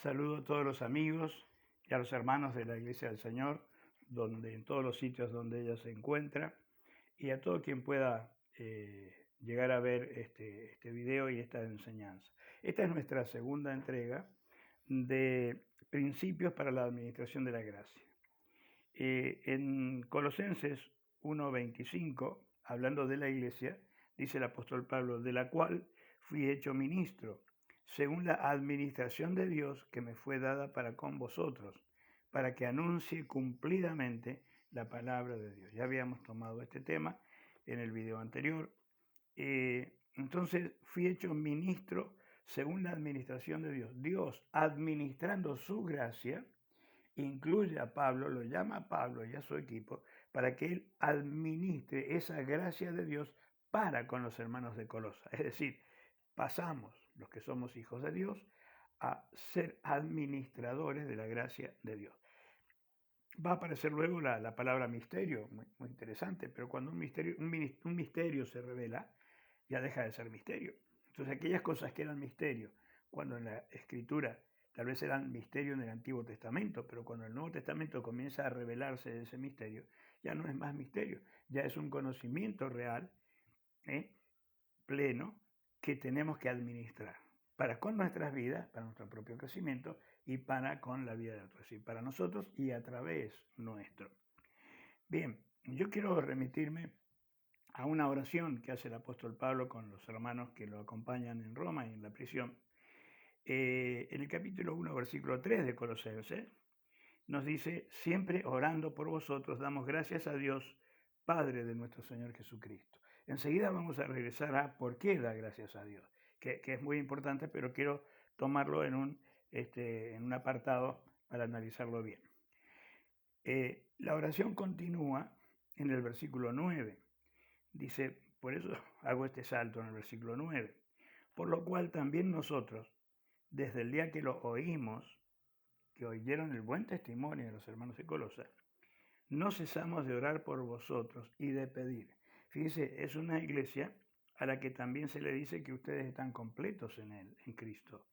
Saludo a todos los amigos y a los hermanos de la Iglesia del Señor, en todos los sitios donde ella se encuentra, y a todo quien pueda llegar a ver este video y esta enseñanza. Esta es nuestra segunda entrega de Principios para la Administración de la Gracia. En Colosenses 1:25, hablando de la Iglesia, dice el apóstol Pablo, de la cual fui hecho ministro, según la administración de Dios que me fue dada para con vosotros, para que anuncie cumplidamente la palabra de Dios. Ya habíamos tomado este tema en el video anterior. Entonces fui hecho ministro según la administración de Dios. Dios, administrando su gracia, incluye a Pablo, lo llama a Pablo y a su equipo, para que él administre esa gracia de Dios para con los hermanos de Colosa. Es decir, pasamos, los que somos hijos de Dios, a ser administradores de la gracia de Dios. Va a aparecer luego la palabra misterio, muy interesante, pero cuando un misterio se revela, ya deja de ser misterio. Entonces aquellas cosas que eran misterio, cuando en la Escritura tal vez eran misterio en el Antiguo Testamento, pero cuando el Nuevo Testamento comienza a revelarse de ese misterio, ya no es más misterio, ya es un conocimiento real, pleno, que tenemos que administrar para con nuestras vidas, para nuestro propio crecimiento y para con la vida de otros, es decir, para nosotros y a través nuestro. Bien, yo quiero remitirme a una oración que hace el apóstol Pablo con los hermanos que lo acompañan en Roma y en la prisión. En el capítulo 1, versículo 3 de Colosenses, nos dice, siempre orando por vosotros, damos gracias a Dios, Padre de nuestro Señor Jesucristo. Enseguida vamos a regresar a por qué da gracias a Dios, que es muy importante, pero quiero tomarlo en un apartado para analizarlo bien. La oración continúa en el versículo 9. Dice, por eso hago este salto en el versículo 9. Por lo cual también nosotros, desde el día que lo oímos, que oyeron el buen testimonio de los hermanos de Colosa, no cesamos de orar por vosotros y de pedir. Fíjese, es una iglesia a la que también se le dice que ustedes están completos en él, en Cristo.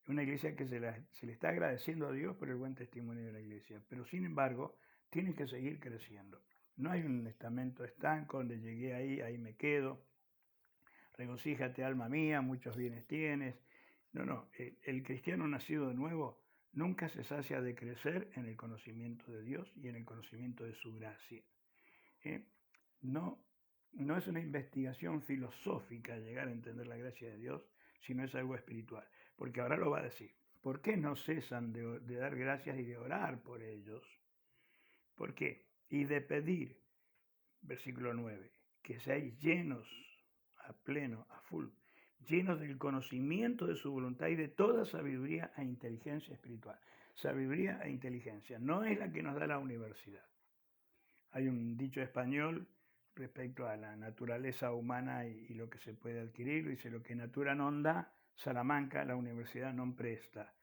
Una iglesia que se le está agradeciendo a Dios por el buen testimonio de la iglesia, pero sin embargo tiene que seguir creciendo. No hay un estamento estanco donde llegué ahí me quedo. Regocíjate, alma mía, muchos bienes tienes. No, el cristiano nacido de nuevo nunca se sacia de crecer en el conocimiento de Dios y en el conocimiento de su gracia. No, no es una investigación filosófica llegar a entender la gracia de Dios, sino es algo espiritual. Porque ahora lo va a decir. ¿Por qué no cesan de dar gracias y de orar por ellos? ¿Por qué? Y de pedir, versículo 9, que seáis llenos a pleno, a full, llenos del conocimiento de su voluntad y de toda sabiduría e inteligencia espiritual. Sabiduría e inteligencia no es la que nos da la universidad. Hay un dicho español respecto a la naturaleza humana y lo que se puede adquirir. Dice, lo que natura non da, Salamanca, la universidad non presta.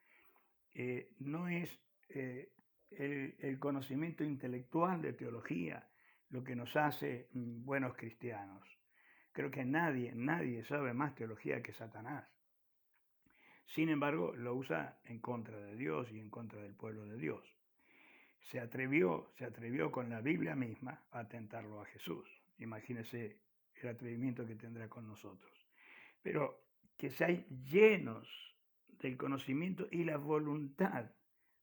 No es el conocimiento intelectual de teología lo que nos hace buenos cristianos. Creo que nadie sabe más teología que Satanás. Sin embargo, lo usa en contra de Dios y en contra del pueblo de Dios. Se atrevió con la Biblia misma a tentarlo a Jesús. Imagínese el atrevimiento que tendrá con nosotros. Pero que seáis llenos del conocimiento y la voluntad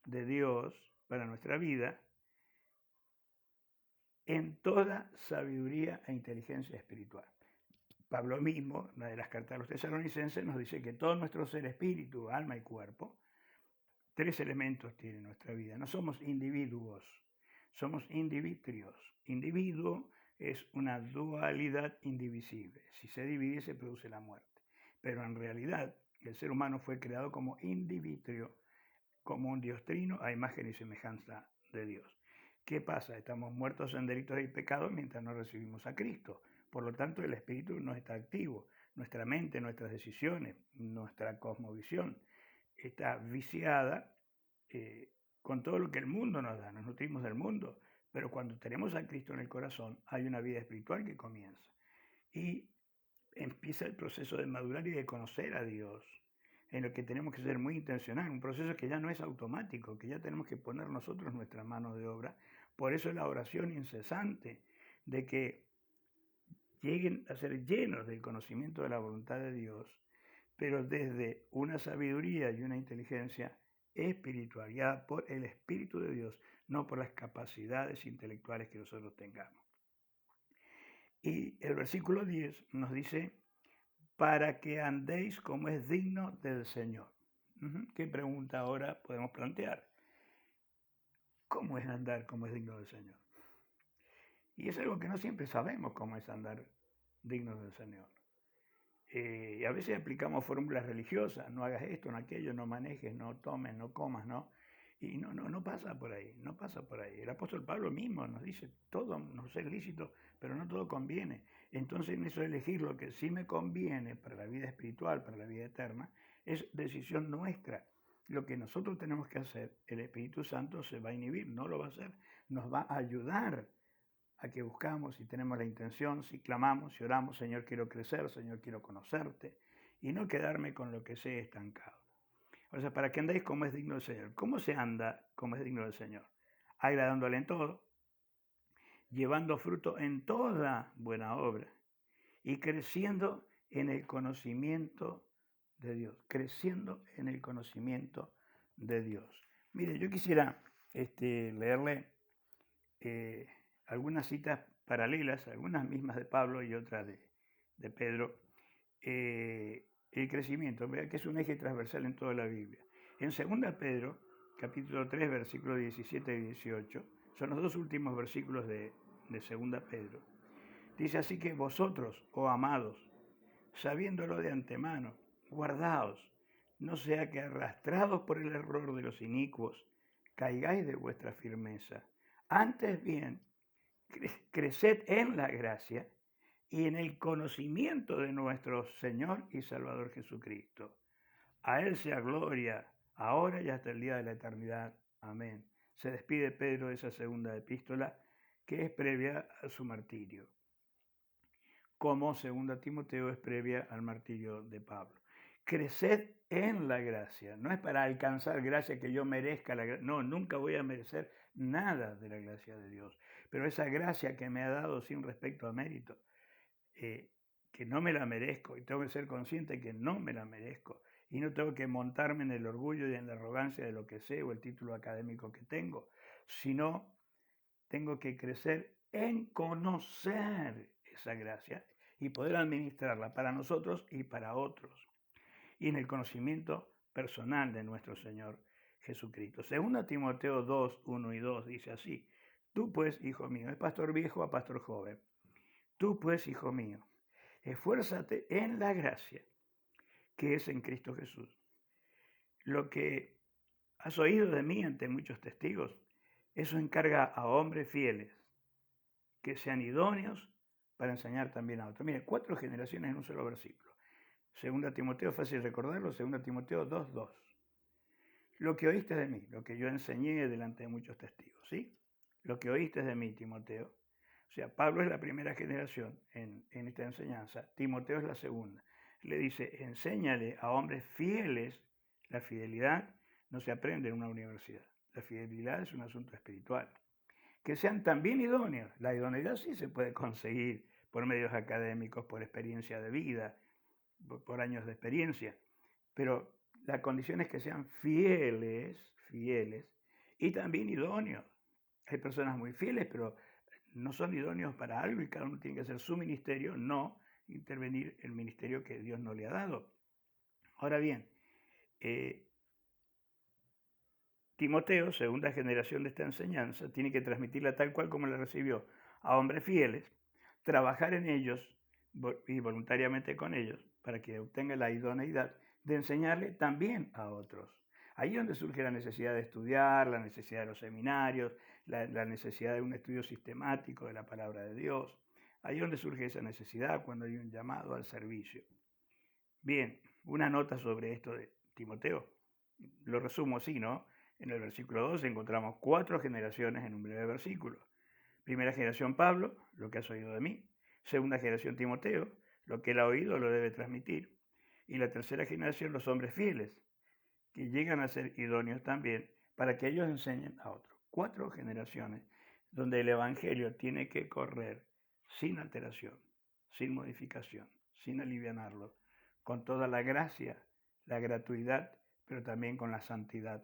de Dios para nuestra vida en toda sabiduría e inteligencia espiritual. Pablo mismo, en una de las cartas a los tesalonicenses, nos dice que todo nuestro ser, espíritu, alma y cuerpo, tres elementos tiene nuestra vida. No somos individuos, somos indivitrios. Individuo es una dualidad indivisible. Si se divide, se produce la muerte. Pero en realidad, el ser humano fue creado como indivitrio, como un Dios trino a imagen y semejanza de Dios. ¿Qué pasa? Estamos muertos en delitos y pecados mientras no recibimos a Cristo. Por lo tanto, el espíritu no está activo. Nuestra mente, nuestras decisiones, nuestra cosmovisión está viciada con todo lo que el mundo nos da. Nos nutrimos del mundo. Pero cuando tenemos a Cristo en el corazón, hay una vida espiritual que comienza. Y empieza el proceso de madurar y de conocer a Dios. en el que tenemos que ser muy intencionales, un proceso que ya no es automático, que ya tenemos que poner nosotros nuestra mano de obra. Por eso la oración incesante de que lleguen a ser llenos del conocimiento de la voluntad de Dios, pero desde una sabiduría y una inteligencia espiritual, guiada por el Espíritu de Dios, no por las capacidades intelectuales que nosotros tengamos. Y el versículo 10 nos dice, para que andéis como es digno del Señor. ¿Qué pregunta ahora podemos plantear? ¿Cómo es andar como es digno del Señor? Y es algo que no siempre sabemos cómo es andar digno del Señor. Y a veces aplicamos fórmulas religiosas, no hagas esto, no aquello, no manejes, no tomes, no comas, ¿no? Y no pasa por ahí, no pasa por ahí. El apóstol Pablo mismo nos dice, todo nos es lícito, pero no todo conviene. Entonces en eso elegir lo que sí me conviene para la vida espiritual, para la vida eterna, es decisión nuestra. Lo que nosotros tenemos que hacer, el Espíritu Santo se va a inhibir, no lo va a hacer, nos va a ayudar a que buscamos, si tenemos la intención, si clamamos, si oramos, Señor, quiero crecer, Señor, quiero conocerte, y no quedarme con lo que sé estancado. O sea, para que andéis como es digno del Señor. ¿Cómo se anda como es digno del Señor? Agradándole en todo, llevando fruto en toda buena obra y creciendo en el conocimiento de Dios, creciendo en el conocimiento de Dios. Mire, yo quisiera leerle algunas citas paralelas, algunas mismas de Pablo y otras de Pedro, el crecimiento, que es un eje transversal en toda la Biblia. En 2 Pedro, capítulo 3, versículos 17 y 18, son los dos últimos versículos de 2 Pedro. Dice así que vosotros, oh amados, sabiéndolo de antemano, guardaos, no sea que arrastrados por el error de los inicuos, caigáis de vuestra firmeza. Antes bien, creced en la gracia y en el conocimiento de nuestro Señor y Salvador Jesucristo. A Él sea gloria, ahora y hasta el día de la eternidad. Amén. Se despide Pedro de esa segunda epístola que es previa a su martirio, como 2 Timoteo es previa al martirio de Pablo. Creced en la gracia, no es para alcanzar gracia que yo merezca la gracia, no, nunca voy a merecer nada de la gracia de Dios, pero esa gracia que me ha dado sin respecto a mérito, que no me la merezco y tengo que ser consciente que no me la merezco y no tengo que montarme en el orgullo y en la arrogancia de lo que sé o el título académico que tengo, sino tengo que crecer en conocer esa gracia y poder administrarla para nosotros y para otros, y en el conocimiento personal de nuestro Señor Jesucristo. 2 Timoteo 2, 1 y 2 dice así, tú pues, hijo mío, es pastor viejo a pastor joven, tú pues, hijo mío, esfuérzate en la gracia que es en Cristo Jesús. Lo que has oído de mí ante muchos testigos, eso encarga a hombres fieles que sean idóneos para enseñar también a otros. Miren, 4 generaciones en un solo versículo. 2 Timoteo, fácil recordarlo, 2 Timoteo 2:2. Lo que oíste de mí, lo que yo enseñé delante de muchos testigos, ¿sí? Lo que oíste de mí, Timoteo. O sea, Pablo es la primera generación en esta enseñanza, Timoteo es la segunda. Le dice, enséñale a hombres fieles. La fidelidad no se aprende en una universidad. La fidelidad es un asunto espiritual. Que sean también idóneos. La idoneidad sí se puede conseguir por medios académicos, por experiencia de vida, por años de experiencia, pero la condición es que sean fieles y también idóneos. Hay personas muy fieles, pero no son idóneos para algo y cada uno tiene que hacer su ministerio, no intervenir el ministerio que Dios no le ha dado. Ahora bien, Timoteo, segunda generación de esta enseñanza, tiene que transmitirla tal cual como la recibió a hombres fieles, trabajar en ellos y voluntariamente con ellos para que obtenga la idoneidad de enseñarle también a otros. Ahí es donde surge la necesidad de estudiar, la necesidad de los seminarios, la necesidad de un estudio sistemático de la palabra de Dios. Ahí es donde surge esa necesidad cuando hay un llamado al servicio. Bien, una nota sobre esto de Timoteo. Lo resumo así, ¿no? En el versículo 2 encontramos 4 generaciones en un breve versículo. Primera generación Pablo, lo que has oído de mí. Segunda generación Timoteo, lo que él ha oído lo debe transmitir. Y la tercera generación, los hombres fieles, que llegan a ser idóneos también para que ellos enseñen a otros. 4 generaciones donde el Evangelio tiene que correr sin alteración, sin modificación, sin alivianarlo, con toda la gracia, la gratuidad, pero también con la santidad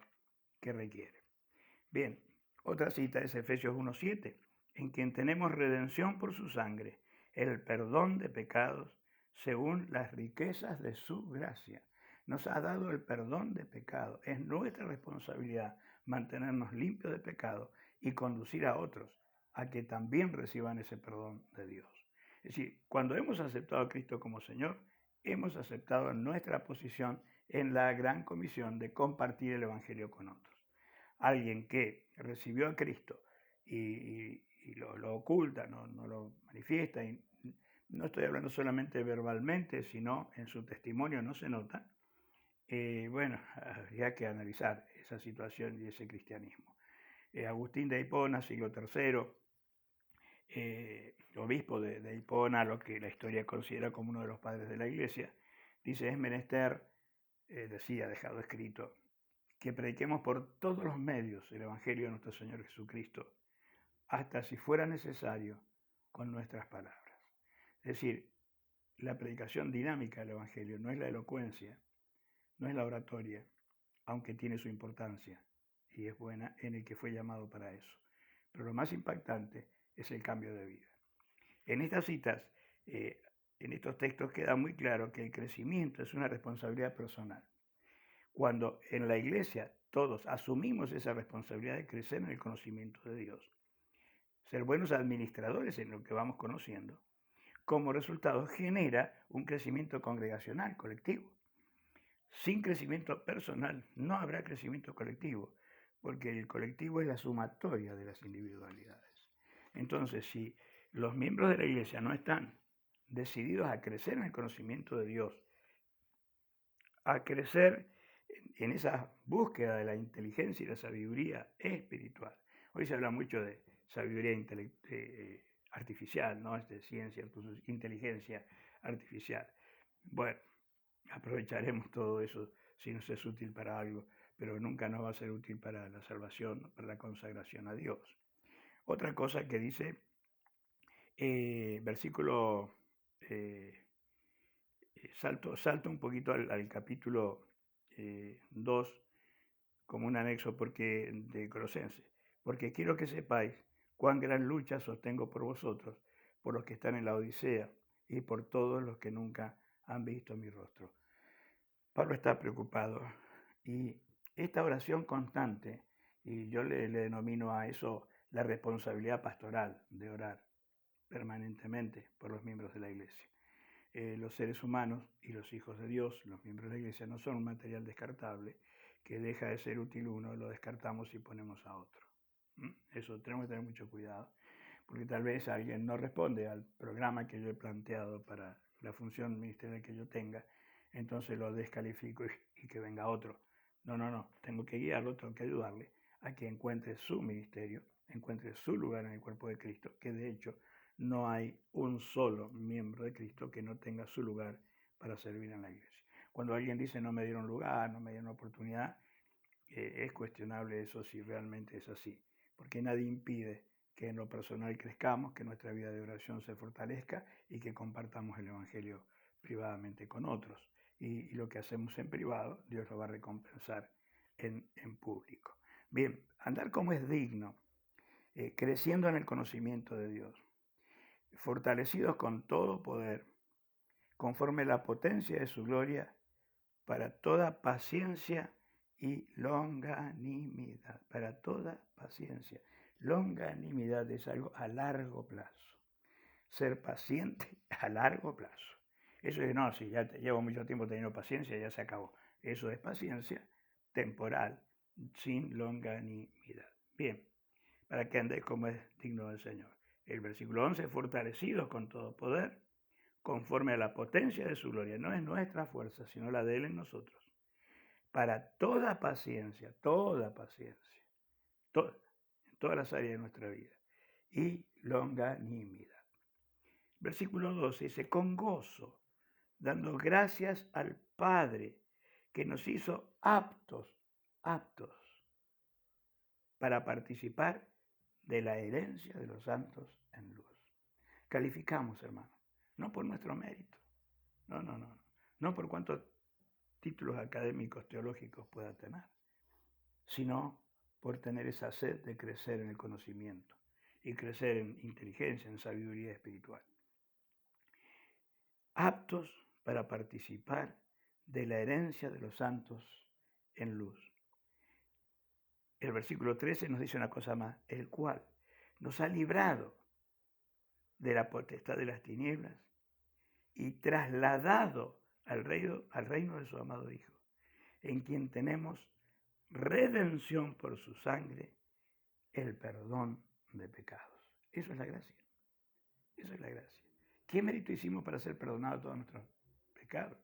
que requiere. Bien, otra cita es Efesios 1:7, en quien tenemos redención por su sangre, el perdón de pecados según las riquezas de su gracia. Nos ha dado el perdón de pecado. Es nuestra responsabilidad mantenernos limpios de pecado y conducir a otros a que también reciban ese perdón de Dios. Es decir, cuando hemos aceptado a Cristo como Señor, hemos aceptado nuestra posición en la gran comisión de compartir el Evangelio con otros. Alguien que recibió a Cristo y lo oculta, no lo manifiesta, y no estoy hablando solamente verbalmente, sino en su testimonio no se nota, bueno, habría que analizar esa situación y ese cristianismo. Agustín de Hipona, siglo III, obispo de Hipona, lo que la historia considera como uno de los padres de la Iglesia, dice, es menester, decía, dejado escrito, que prediquemos por todos los medios el Evangelio de nuestro Señor Jesucristo, hasta si fuera necesario, con nuestras palabras. Es decir, la predicación dinámica del Evangelio no es la elocuencia, no es la oratoria, aunque tiene su importancia y es buena en el que fue llamado para eso. Pero lo más impactante es el cambio de vida. En estas citas, en estos textos queda muy claro que el crecimiento es una responsabilidad personal. Cuando en la iglesia todos asumimos esa responsabilidad de crecer en el conocimiento de Dios, ser buenos administradores en lo que vamos conociendo, como resultado genera un crecimiento congregacional, colectivo. Sin crecimiento personal no habrá crecimiento colectivo, porque el colectivo es la sumatoria de las individualidades. Entonces, si los miembros de la iglesia no están decididos a crecer en el conocimiento de Dios, a crecer en esa búsqueda de la inteligencia y la sabiduría espiritual. Hoy se habla mucho de sabiduría artificial, ¿no? De ciencia, inteligencia artificial. Bueno, aprovecharemos todo eso si nos es útil para algo, pero nunca nos va a ser útil para la salvación, para la consagración a Dios. Otra cosa que dice, versículo, salto un poquito al capítulo 2 como un anexo de Colosenses, porque quiero que sepáis cuán gran lucha sostengo por vosotros, por los que están en la Odisea y por todos los que nunca han visto mi rostro. Pablo está preocupado y esta oración constante, y yo le denomino a eso la responsabilidad pastoral de orar permanentemente por los miembros de la iglesia. Los seres humanos y los hijos de Dios, los miembros de la iglesia, no son un material descartable que deja de ser útil uno, lo descartamos y ponemos a otro. Eso tenemos que tener mucho cuidado, porque tal vez alguien no responde al programa que yo he planteado para la función ministerial que yo tenga, entonces lo descalifico y que venga otro. No, tengo que guiarlo, tengo que ayudarle a que encuentre su ministerio, encuentre su lugar en el cuerpo de Cristo, que de hecho no hay un solo miembro de Cristo que no tenga su lugar para servir en la iglesia. Cuando alguien dice no me dieron lugar, no me dieron oportunidad, es cuestionable eso si realmente es así, porque nadie impide que en lo personal crezcamos, que nuestra vida de oración se fortalezca y que compartamos el Evangelio privadamente con otros. Y lo que hacemos en privado, Dios lo va a recompensar en público. Bien, andar como es digno, creciendo en el conocimiento de Dios, fortalecidos con todo poder, conforme la potencia de su gloria, para toda paciencia y longanimidad, para toda paciencia. Longanimidad es algo a largo plazo. Ser paciente a largo plazo. Eso es, no, si ya llevo mucho tiempo teniendo paciencia, ya se acabó. Eso es paciencia temporal, sin longanimidad. Bien, para que andéis como es digno del Señor. El versículo 11, fortalecidos con todo poder, conforme a la potencia de su gloria. No es nuestra fuerza, sino la de Él en nosotros. Para toda paciencia, en todas las áreas de nuestra vida. Y longanimidad. Versículo 12 dice, con gozo, dando gracias al Padre, que nos hizo aptos para participar de la herencia de los santos en luz. Calificamos, hermano, no por nuestro mérito, no por cuántos títulos académicos teológicos pueda tener, sino por tener esa sed de crecer en el conocimiento y crecer en inteligencia, en sabiduría espiritual. Aptos para participar de la herencia de los santos en luz. El versículo 13 nos dice una cosa más, el cual nos ha librado de la potestad de las tinieblas y trasladado al reino de su amado Hijo, en quien tenemos redención por su sangre, el perdón de pecados. Eso es la gracia. Eso es la gracia. ¿Qué mérito hicimos para ser perdonados todos nuestros pecados?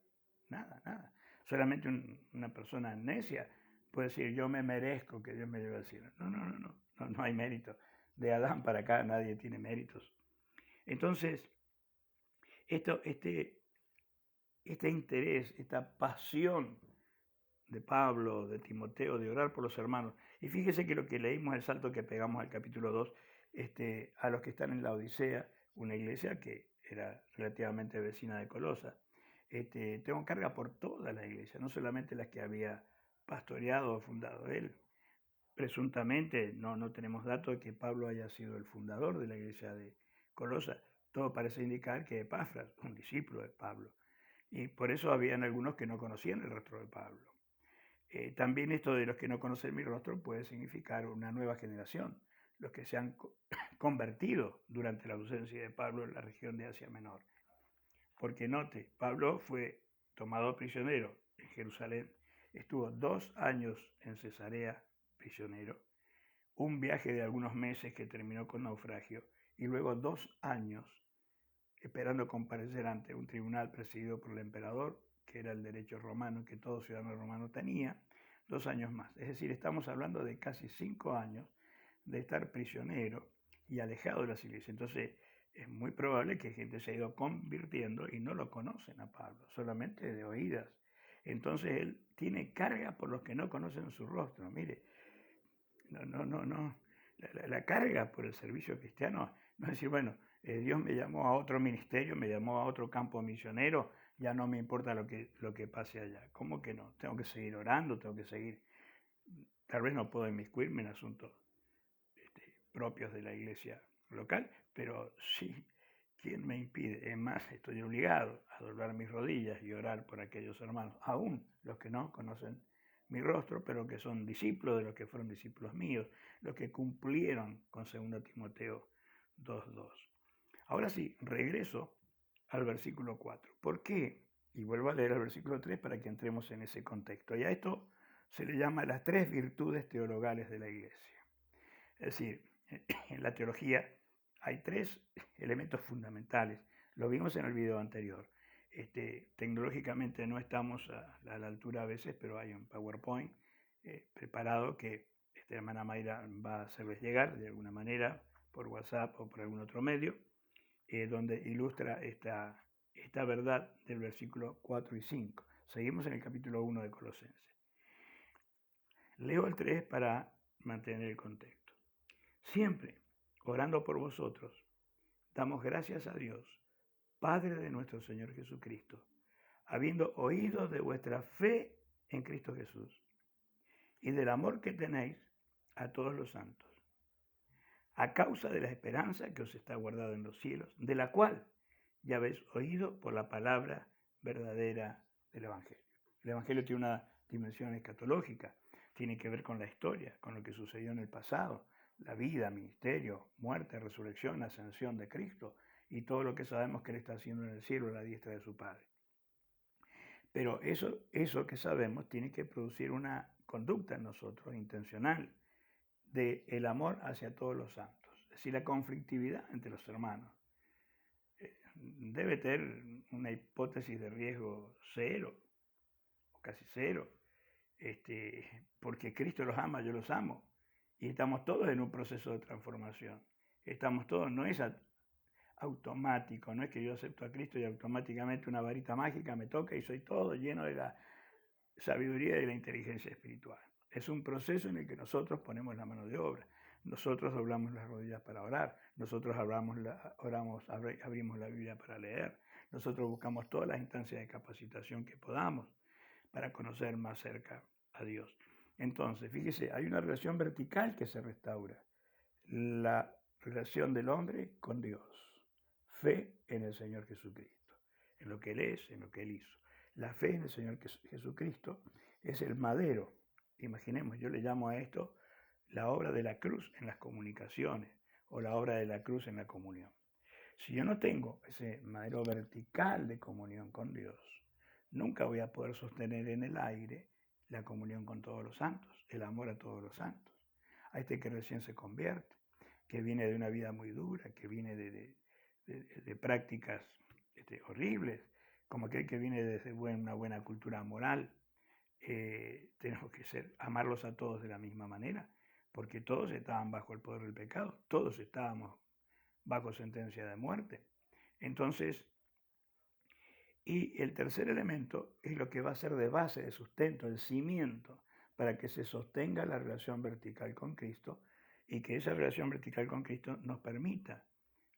Nada. Solamente una persona necia puede decir, yo me merezco que Dios me lleve al cielo. No hay mérito. De Adán para acá nadie tiene méritos. Entonces, este interés, esta pasión de Pablo, de Timoteo, de orar por los hermanos. Y fíjese que lo que leímos, el salto que pegamos al capítulo 2, a los que están en la Odisea, una iglesia que era relativamente vecina de Colosa. Tengo carga por toda la iglesia, no solamente las que había pastoreado o fundado él. Presuntamente, no tenemos datos de que Pablo haya sido el fundador de la iglesia de Colosa. Todo parece indicar que Epafras, un discípulo de Pablo. Y por eso habían algunos que no conocían el rostro de Pablo. También esto de los que no conocen mi rostro puede significar una nueva generación, los que se han convertido durante la ausencia de Pablo en la región de Asia Menor. Porque note, Pablo fue tomado prisionero en Jerusalén, estuvo 2 años en Cesarea prisionero, un viaje de algunos meses que terminó con naufragio, y luego 2 años esperando comparecer ante un tribunal presidido por el emperador, que era el derecho romano que todo ciudadano romano tenía, 2 años más. Es decir, estamos hablando de casi 5 años de estar prisionero y alejado de las iglesias. Entonces, es muy probable que gente se haya ido convirtiendo y no lo conocen a Pablo, solamente de oídas. Entonces, él tiene carga por los que no conocen su rostro. Mire, no. La carga por el servicio cristiano no es decir, bueno, Dios me llamó a otro ministerio, me llamó a otro campo misionero, ya no me importa lo que pase allá. ¿Cómo que no? Tengo que seguir orando, tengo que seguir. Tal vez no puedo inmiscuirme en asuntos propios de la iglesia local, pero sí, ¿quién me impide? Es más, estoy obligado a doblar mis rodillas y orar por aquellos hermanos, aún los que no conocen mi rostro, pero que son discípulos de los que fueron discípulos míos, los que cumplieron con 2 Timoteo 2:2. Ahora sí, regreso al versículo 4. ¿Por qué? Y vuelvo a leer el versículo 3 para que entremos en ese contexto. Y a esto se le llama las 3 virtudes teologales de la iglesia. Es decir, en la teología hay 3 elementos fundamentales. Lo vimos en el video anterior. Tecnológicamente no estamos a la altura a veces, pero hay un PowerPoint preparado que esta hermana Mayra va a hacerles llegar de alguna manera por WhatsApp o por algún otro medio, donde ilustra esta verdad del versículo 4 y 5. Seguimos en el capítulo 1 de Colosenses. Leo el 3 para mantener el contexto. Siempre, orando por vosotros, damos gracias a Dios, Padre de nuestro Señor Jesucristo, habiendo oído de vuestra fe en Cristo Jesús y del amor que tenéis a todos los santos, a causa de la esperanza que os está guardada en los cielos, de la cual ya habéis oído por la palabra verdadera del Evangelio. El Evangelio tiene una dimensión escatológica, tiene que ver con la historia, con lo que sucedió en el pasado, la vida, ministerio, muerte, resurrección, ascensión de Cristo y todo lo que sabemos que Él está haciendo en el cielo a la diestra de su Padre. Pero eso que sabemos tiene que producir una conducta en nosotros intencional del amor hacia todos los santos. Es decir, la conflictividad entre los hermanos debe tener una hipótesis de riesgo 0 o casi 0, porque Cristo los ama, yo los amo, y estamos todos en un proceso de transformación. Estamos todos, no es automático, no es que yo acepto a Cristo y automáticamente una varita mágica me toca y soy todo lleno de la sabiduría y de la inteligencia espiritual. Es un proceso en el que nosotros ponemos la mano de obra. Nosotros doblamos las rodillas para orar, nosotros abrimos la Biblia para leer, nosotros buscamos todas las instancias de capacitación que podamos para conocer más cerca a Dios. Entonces, fíjese, hay una relación vertical que se restaura, la relación del hombre con Dios, fe en el Señor Jesucristo, en lo que Él es, en lo que Él hizo. La fe en el Señor Jesucristo es el madero. Imaginemos, yo le llamo a esto la obra de la cruz en las comunicaciones o la obra de la cruz en la comunión. Si yo no tengo ese madero vertical de comunión con Dios, nunca voy a poder sostener en el aire la comunión con todos los santos, el amor a todos los santos. A este que recién se convierte, que viene de una vida muy dura, que viene de prácticas horribles, como aquel que viene desde una buena cultura moral. Tenemos que amarlos a todos de la misma manera, porque todos estaban bajo el poder del pecado, todos estábamos bajo sentencia de muerte. Entonces, y el tercer elemento es lo que va a ser de base, de sustento, el cimiento, para que se sostenga la relación vertical con Cristo y que esa relación vertical con Cristo nos permita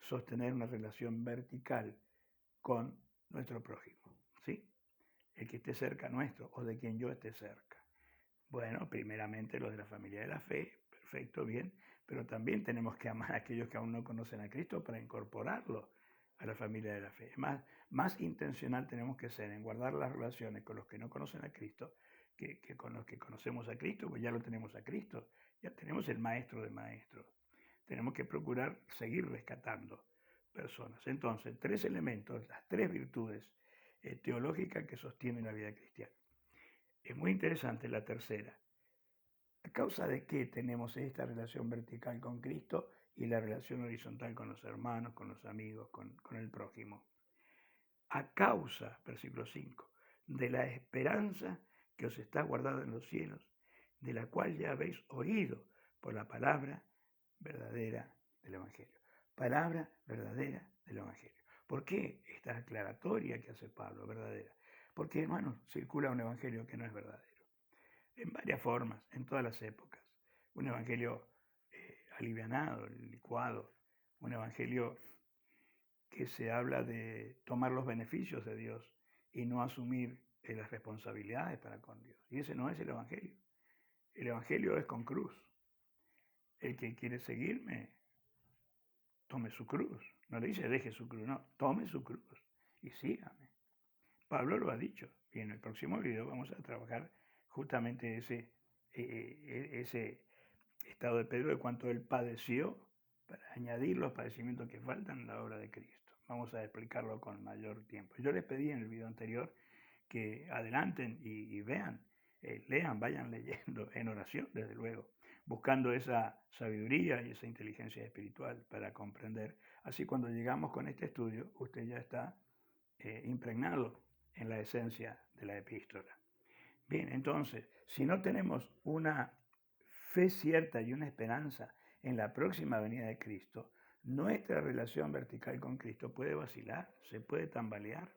sostener una relación vertical con nuestro prójimo, ¿sí? El que esté cerca nuestro o de quien yo esté cerca. Bueno, primeramente los de la familia de la fe, perfecto, bien, pero también tenemos que amar a aquellos que aún no conocen a Cristo para incorporarlo a la familia de la fe. Más intencional tenemos que ser en guardar las relaciones con los que no conocen a Cristo que con los que conocemos a Cristo, pues ya lo tenemos a Cristo, ya tenemos el maestro de maestros. Tenemos que procurar seguir rescatando personas. Entonces, tres elementos, las tres virtudes teológicas que sostienen la vida cristiana. Es muy interesante la tercera. ¿A causa de qué tenemos esta relación vertical con Cristo y la relación horizontal con los hermanos, con los amigos, con el prójimo? A causa, versículo 5, de la esperanza que os está guardada en los cielos, de la cual ya habéis oído por la palabra verdadera del Evangelio. Palabra verdadera del Evangelio. ¿Por qué esta aclaratoria que hace Pablo, verdadera? Porque, hermanos, circula un Evangelio que no es verdadero. En varias formas, en todas las épocas. Un Evangelio alivianado, licuado. Un Evangelio que se habla de tomar los beneficios de Dios y no asumir las responsabilidades para con Dios. Y ese no es el Evangelio. El Evangelio es con cruz. El que quiere seguirme, tome su cruz. No le dice deje su cruz, no, tome su cruz y sígame. Pablo lo ha dicho y en el próximo video vamos a trabajar justamente ese estado de Pedro de cuánto él padeció para añadir los padecimientos que faltan en la obra de Cristo. Vamos a explicarlo con mayor tiempo. Yo les pedí en el video anterior que adelanten y vean, lean, vayan leyendo en oración, desde luego, buscando esa sabiduría y esa inteligencia espiritual para comprender. Así cuando llegamos con este estudio, usted ya está impregnado en la esencia de la epístola. Bien, entonces, si no tenemos una fe cierta y una esperanza en la próxima venida de Cristo, nuestra relación vertical con Cristo puede vacilar, se puede tambalear.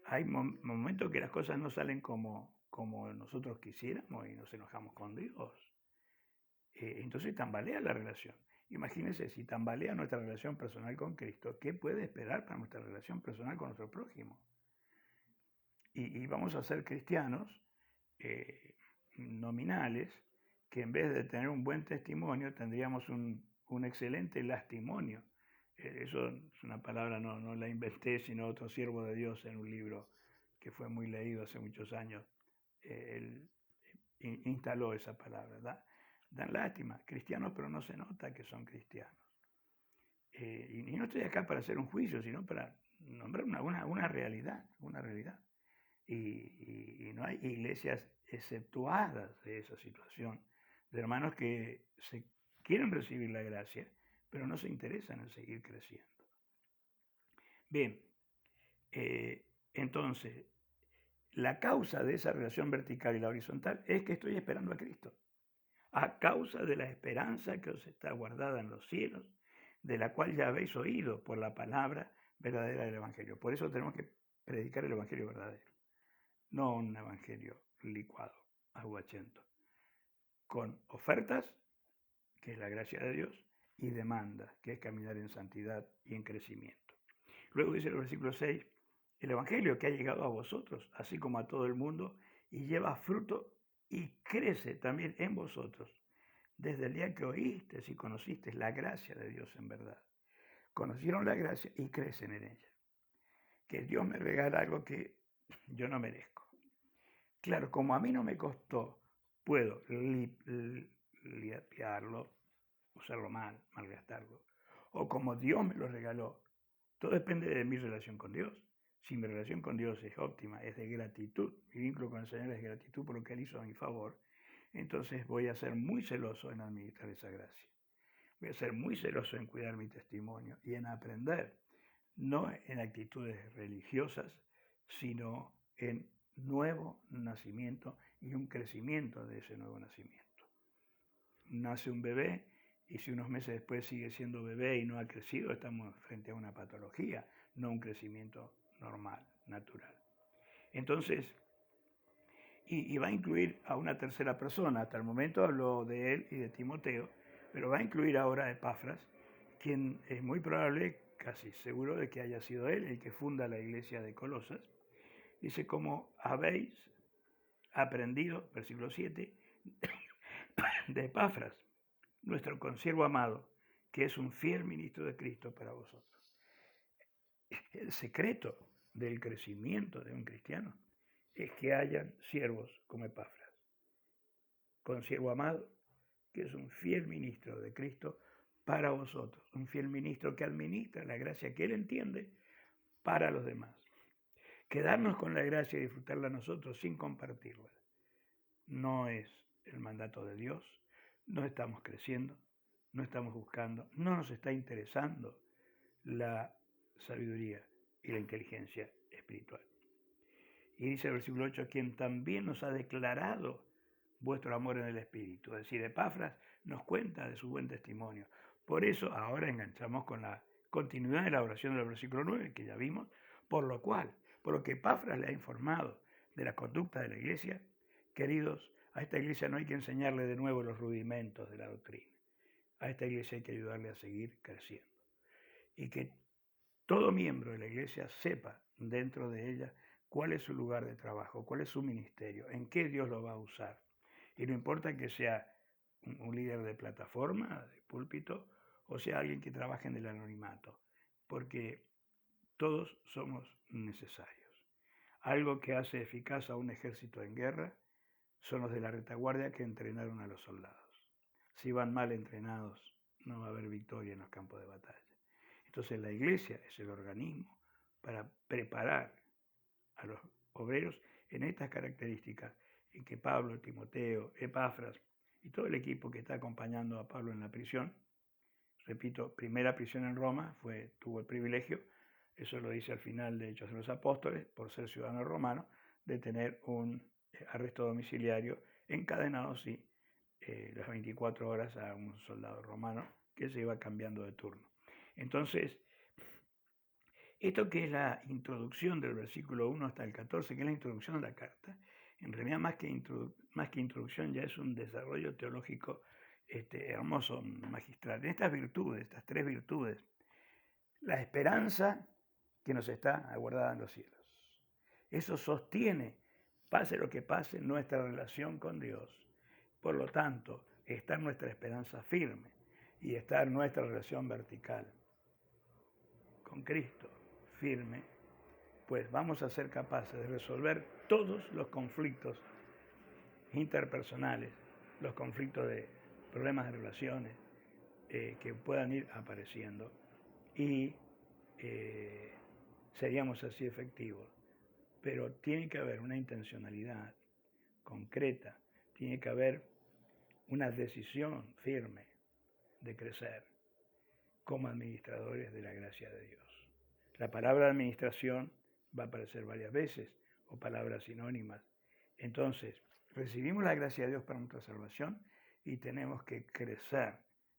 Hay momentos que las cosas no salen como nosotros quisiéramos y nos enojamos con Dios. Entonces tambalea la relación. Imagínense, si tambalea nuestra relación personal con Cristo, ¿qué puede esperar para nuestra relación personal con nuestro prójimo? Y vamos a ser cristianos nominales que en vez de tener un buen testimonio tendríamos un excelente lastimonio. Eso es una palabra, no la inventé, sino otro siervo de Dios en un libro que fue muy leído hace muchos años. Él instaló esa palabra. Dan lástima, cristianos, pero no se nota que son cristianos. Y no estoy acá para hacer un juicio, sino para nombrar una realidad, una realidad. Y no hay iglesias exceptuadas de esa situación, de hermanos que se quieren recibir la gracia, pero no se interesan en seguir creciendo. Bien, entonces, la causa de esa relación vertical y la horizontal es que estoy esperando a Cristo. A causa de la esperanza que os está guardada en los cielos, de la cual ya habéis oído por la palabra verdadera del Evangelio. Por eso tenemos que predicar el Evangelio verdadero, no un Evangelio licuado, aguachento, con ofertas, que es la gracia de Dios, y demandas, que es caminar en santidad y en crecimiento. Luego dice el versículo 6, el Evangelio que ha llegado a vosotros, así como a todo el mundo, y lleva fruto y crece también en vosotros, desde el día que oísteis y conocisteis la gracia de Dios en verdad. Conocieron la gracia y crecen en ella. Que Dios me regala algo que yo no merezco. Claro, como a mí no me costó, puedo limpiarlo, usarlo mal, malgastarlo. O como Dios me lo regaló. Todo depende de mi relación con Dios. Si mi relación con Dios es óptima, es de gratitud, mi vínculo con el Señor es de gratitud por lo que Él hizo a mi favor, entonces voy a ser muy celoso en administrar esa gracia. Voy a ser muy celoso en cuidar mi testimonio y en aprender, no en actitudes religiosas, sino en nuevo nacimiento y un crecimiento de ese nuevo nacimiento. Nace un bebé y si unos meses después sigue siendo bebé y no ha crecido, estamos frente a una patología, no un crecimiento normal, natural. Entonces, y va a incluir a una tercera persona. Hasta el momento habló de él y de Timoteo, pero va a incluir ahora a Epafras, quien es muy probable, casi seguro, de que haya sido él el que funda la iglesia de Colosas. Dice, como habéis aprendido, versículo 7, de Epafras, nuestro consiervo amado, que es un fiel ministro de Cristo para vosotros. El secreto del crecimiento de un cristiano es que hayan siervos como Epafras, consiervo amado, que es un fiel ministro de Cristo para vosotros, un fiel ministro que administra la gracia que él entiende para los demás. Quedarnos con la gracia y disfrutarla nosotros sin compartirla no es el mandato de Dios, no estamos creciendo, no estamos buscando, no nos está interesando la sabiduría y la inteligencia espiritual. Y dice el versículo 8, quien también nos ha declarado vuestro amor en el Espíritu. Es decir, Epafras nos cuenta de su buen testimonio. Por eso ahora enganchamos con la continuidad de la oración del versículo 9, que ya vimos, por lo que Epafras le ha informado de la conducta de la iglesia, queridos, a esta iglesia no hay que enseñarle de nuevo los rudimentos de la doctrina. A esta iglesia hay que ayudarle a seguir creciendo. Y que todo miembro de la iglesia sepa dentro de ella cuál es su lugar de trabajo, cuál es su ministerio, en qué Dios lo va a usar. Y no importa que sea un líder de plataforma, de púlpito, o sea alguien que trabaje en el anonimato, porque todos somos necesarios. Algo que hace eficaz a un ejército en guerra son los de la retaguardia que entrenaron a los soldados. Si van mal entrenados, no va a haber victoria en los campos de batalla. Entonces la iglesia es el organismo para preparar a los obreros en estas características en que Pablo, Timoteo, Epafras y todo el equipo que está acompañando a Pablo en la prisión, repito, primera prisión en Roma, tuvo el privilegio, eso lo dice al final de Hechos de los Apóstoles, por ser ciudadano romano, de tener un arresto domiciliario encadenado, sí, las 24 horas a un soldado romano que se iba cambiando de turno. Entonces, esto que es la introducción del versículo 1 hasta el 14, que es la introducción de la carta, en realidad más que introducción ya es un desarrollo teológico hermoso, magistral. En estas virtudes, estas tres virtudes, la esperanza que nos está aguardada en los cielos. Eso sostiene, pase lo que pase, nuestra relación con Dios. Por lo tanto, está nuestra esperanza firme y está nuestra relación vertical con Cristo firme, pues vamos a ser capaces de resolver todos los conflictos interpersonales, los conflictos de problemas de relaciones que puedan ir apareciendo y seríamos así efectivos. Pero tiene que haber una intencionalidad concreta, tiene que haber una decisión firme de crecer como administradores de la gracia de Dios. La palabra administración va a aparecer varias veces o palabras sinónimas. Entonces, recibimos la gracia de Dios para nuestra salvación y tenemos que crecer,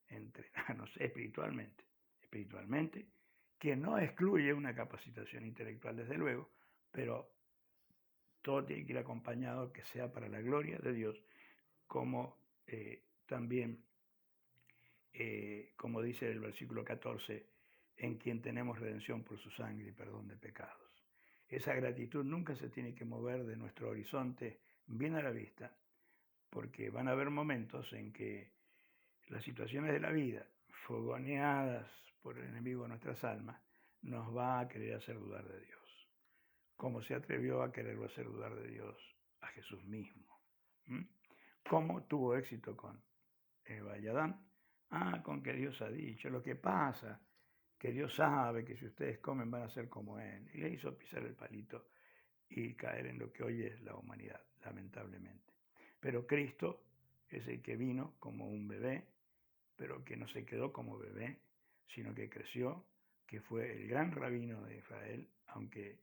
entrenarnos espiritualmente espiritualmente, que no excluye una capacitación intelectual, desde luego, pero todo tiene que ir acompañado que sea para la gloria de Dios, como también, como dice el versículo 14, en quien tenemos redención por su sangre y perdón de pecados. Esa gratitud nunca se tiene que mover de nuestro horizonte bien a la vista, porque van a haber momentos en que las situaciones de la vida, fogoneadas por el enemigo de nuestras almas, nos va a querer hacer dudar de Dios, como se atrevió a quererlo hacer dudar de Dios a Jesús mismo. ¿Cómo tuvo éxito con Eva y Adán? Con que Dios ha dicho. Lo que pasa, que Dios sabe que si ustedes comen van a ser como Él. Y le hizo pisar el palito y caer en lo que hoy es la humanidad, lamentablemente. Pero Cristo es el que vino como un bebé, pero que no se quedó como bebé, sino que creció, que fue el gran rabino de Israel, aunque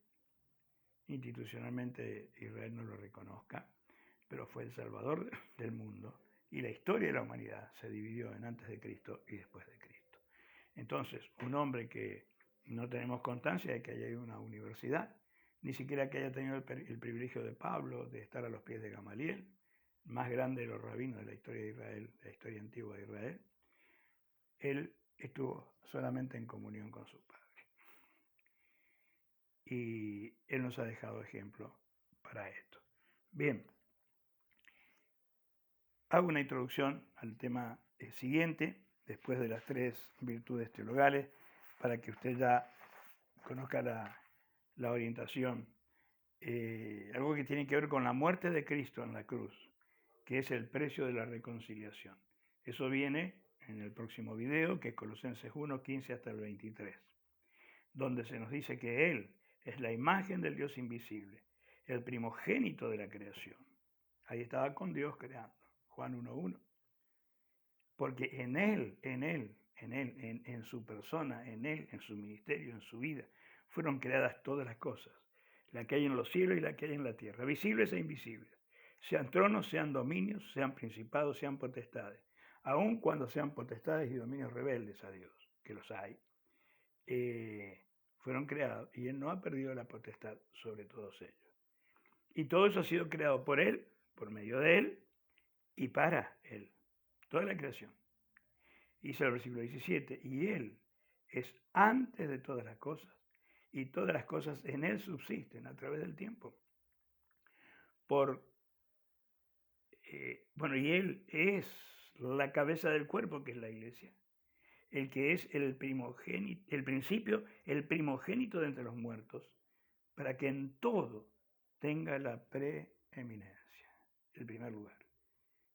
institucionalmente Israel no lo reconozca, pero fue el salvador del mundo, y la historia de la humanidad se dividió en antes de Cristo y después de Cristo. Entonces, un hombre que no tenemos constancia de que haya ido a una universidad, ni siquiera que haya tenido el privilegio de Pablo de estar a los pies de Gamaliel, más grande de los rabinos de la historia de Israel, la historia antigua de Israel, él estuvo solamente en comunión con su Padre. Y él nos ha dejado ejemplo para esto. Bien, hago una introducción al tema siguiente, después de las 3 virtudes teologales, para que usted ya conozca la orientación. Algo que tiene que ver con la muerte de Cristo en la cruz, que es el precio de la reconciliación. Eso viene en el próximo video, que es Colosenses 1, 15 hasta el 23, donde se nos dice que Él es la imagen del Dios invisible, el primogénito de la creación. Ahí estaba con Dios creando, Juan 1:1. Porque en su persona, en Él, en su ministerio, en su vida, fueron creadas todas las cosas, la que hay en los cielos y la que hay en la tierra, visibles e invisibles, sean tronos, sean dominios, sean principados, sean potestades, aun cuando sean potestades y dominios rebeldes a Dios, que los hay, fueron creados y Él no ha perdido la potestad sobre todos ellos. Y todo eso ha sido creado por Él, por medio de Él y para Él, toda la creación. Dice el versículo 17, y Él es antes de todas las cosas, y todas las cosas en Él subsisten a través del tiempo. Y Él es la cabeza del cuerpo, que es la iglesia, el que es el primogénito, el principio, el primogénito de entre los muertos, para que en todo tenga la preeminencia, el primer lugar.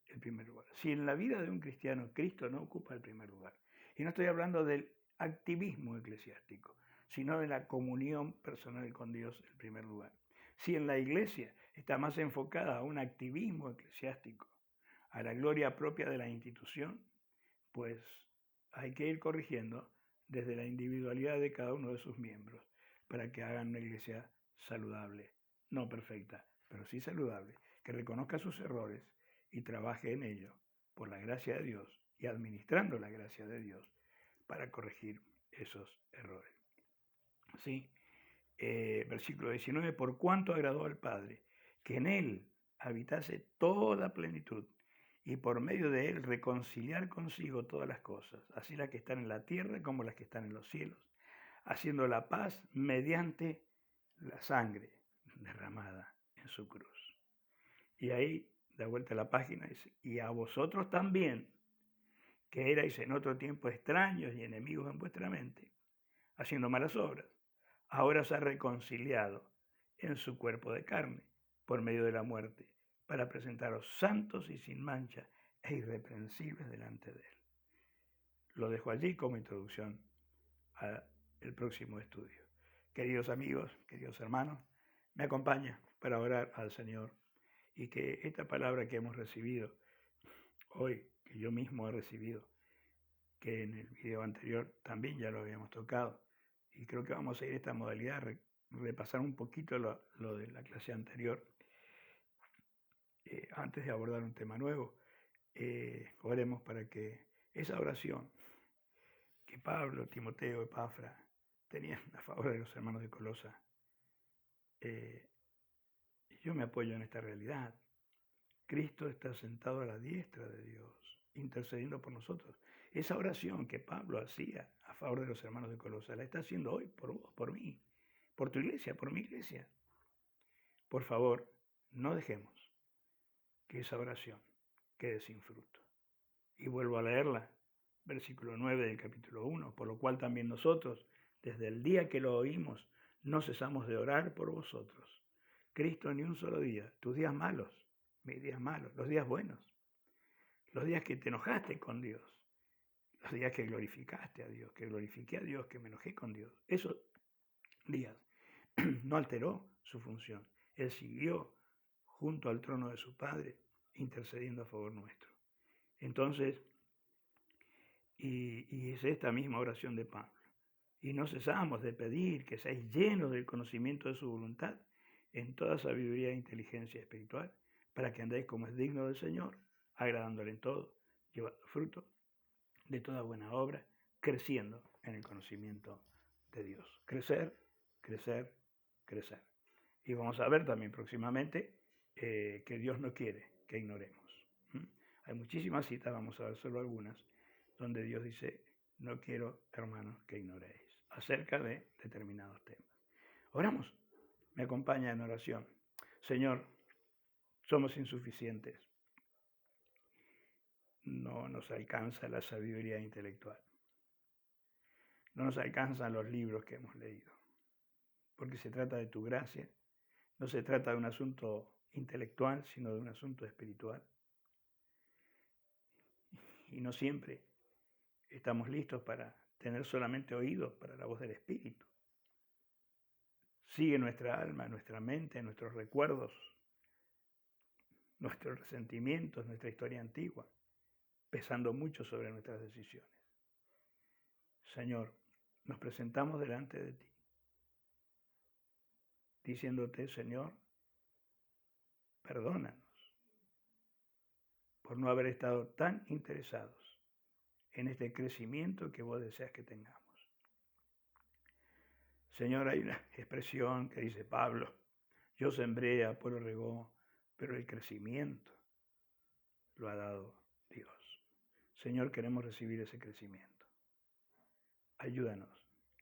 El primer lugar. Si en la vida de un cristiano Cristo no ocupa el primer lugar, y no estoy hablando del activismo eclesiástico, sino de la comunión personal con Dios en primer lugar. Si en la iglesia está más enfocada a un activismo eclesiástico, a la gloria propia de la institución, pues hay que ir corrigiendo desde la individualidad de cada uno de sus miembros para que hagan una iglesia saludable, no perfecta, pero sí saludable, que reconozca sus errores y trabaje en ello por la gracia de Dios y administrando la gracia de Dios para corregir esos errores. ¿Sí? Versículo 19, por cuanto agradó al Padre, que en Él habitase toda plenitud, y por medio de Él reconciliar consigo todas las cosas, así las que están en la tierra como las que están en los cielos, haciendo la paz mediante la sangre derramada en su cruz. Y ahí da vuelta a la página y dice, y a vosotros también, que erais en otro tiempo extraños y enemigos en vuestra mente, haciendo malas obras, ahora os ha reconciliado en su cuerpo de carne por medio de la muerte, para presentaros santos y sin mancha e irreprensibles delante de Él. Lo dejo allí como introducción al próximo estudio. Queridos amigos, queridos hermanos, me acompaña para orar al Señor y que esta palabra que hemos recibido hoy, que yo mismo he recibido, que en el video anterior también ya lo habíamos tocado, y creo que vamos a ir a esta modalidad, repasar un poquito lo de la clase anterior, antes de abordar un tema nuevo. Oremos para que esa oración que Pablo, Timoteo, Epafra tenían a favor de los hermanos de Colosa. Yo me apoyo en esta realidad. Cristo está sentado a la diestra de Dios, intercediendo por nosotros. Esa oración que Pablo hacía a favor de los hermanos de Colosa, la está haciendo hoy por vos, por mí, por tu iglesia, por mi iglesia. Por favor, no dejemos que esa oración quede sin fruto. Y vuelvo a leerla, versículo 9 del capítulo 1, por lo cual también nosotros, desde el día que lo oímos, no cesamos de orar por vosotros. Cristo, ni un solo día, tus días malos, mis días malos, los días buenos, los días que te enojaste con Dios, los días que glorificaste a Dios, que glorifiqué a Dios, que me enojé con Dios, esos días no alteró su función. Él siguió junto al trono de su Padre, intercediendo a favor nuestro. Entonces, y es esta misma oración de Pablo. Y no cesamos de pedir que seáis llenos del conocimiento de su voluntad, en toda sabiduría e inteligencia espiritual, para que andéis como es digno del Señor, agradándole en todo, llevando fruto de toda buena obra, creciendo en el conocimiento de Dios. Crecer, crecer, crecer. Y vamos a ver también próximamente que Dios no quiere que ignoremos. Hay muchísimas citas, vamos a ver solo algunas, donde Dios dice, no quiero, hermanos, que ignoréis, acerca de determinados temas. Oramos, me acompaña en oración. Señor, somos insuficientes. No nos alcanza la sabiduría intelectual. No nos alcanzan los libros que hemos leído. Porque se trata de tu gracia. No se trata de un asunto intelectual, sino de un asunto espiritual. Y no siempre estamos listos para tener solamente oídos para la voz del Espíritu. Sigue nuestra alma, nuestra mente, nuestros recuerdos, nuestros resentimientos, nuestra historia antigua, pesando mucho sobre nuestras decisiones. Señor, nos presentamos delante de ti, diciéndote, Señor, perdónanos por no haber estado tan interesados en este crecimiento que vos deseas que tengamos. Señor, hay una expresión que dice Pablo, yo sembré, Apolo regó, pero el crecimiento lo ha dado Dios. Señor, queremos recibir ese crecimiento. Ayúdanos,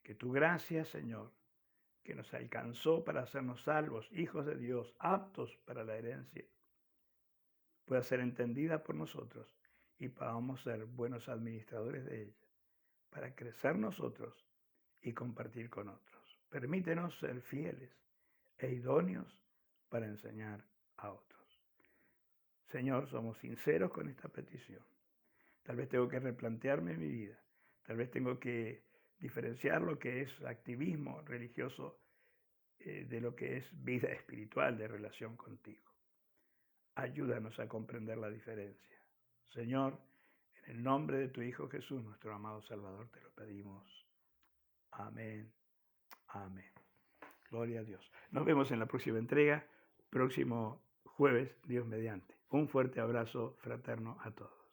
que tu gracia, Señor, que nos alcanzó para hacernos salvos, hijos de Dios, aptos para la herencia, pueda ser entendida por nosotros y podamos ser buenos administradores de ella, para crecer nosotros y compartir con otros. Permítenos ser fieles e idóneos para enseñar a otros. Señor, somos sinceros con esta petición. Tal vez tengo que replantearme mi vida. Tal vez tengo que diferenciar lo que es activismo religioso de lo que es vida espiritual de relación contigo. Ayúdanos a comprender la diferencia. Señor, en el nombre de tu Hijo Jesús, nuestro amado Salvador, te lo pedimos. Amén. Amén. Gloria a Dios. Nos vemos en la próxima entrega, próximo jueves, Dios mediante. Un fuerte abrazo fraterno a todos.